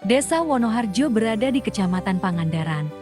Desa Wonoharjo berada di Kecamatan Pangandaran.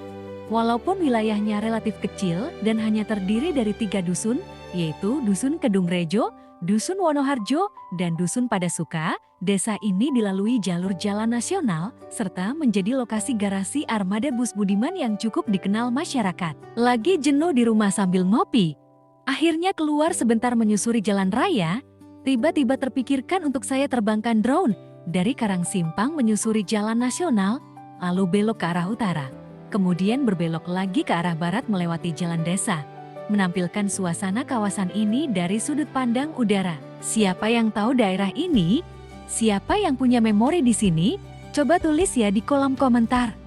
Walaupun wilayahnya relatif kecil dan hanya terdiri dari 3 dusun, yaitu Dusun Kedungrejo, Dusun Wonoharjo, dan Dusun Padasuka, desa ini dilalui jalur jalan nasional, serta menjadi lokasi garasi armada Bus Budiman yang cukup dikenal masyarakat. Lagi jenuh di rumah sambil ngopi, akhirnya keluar sebentar menyusuri jalan raya, tiba-tiba terpikirkan untuk saya terbangkan drone dari Karang Simpang menyusuri jalan nasional, lalu belok ke arah utara. Kemudian berbelok lagi ke arah barat melewati jalan desa, menampilkan suasana kawasan ini dari sudut pandang udara. Siapa yang tahu daerah ini? Siapa yang punya memori di sini? Coba tulis ya di kolom komentar.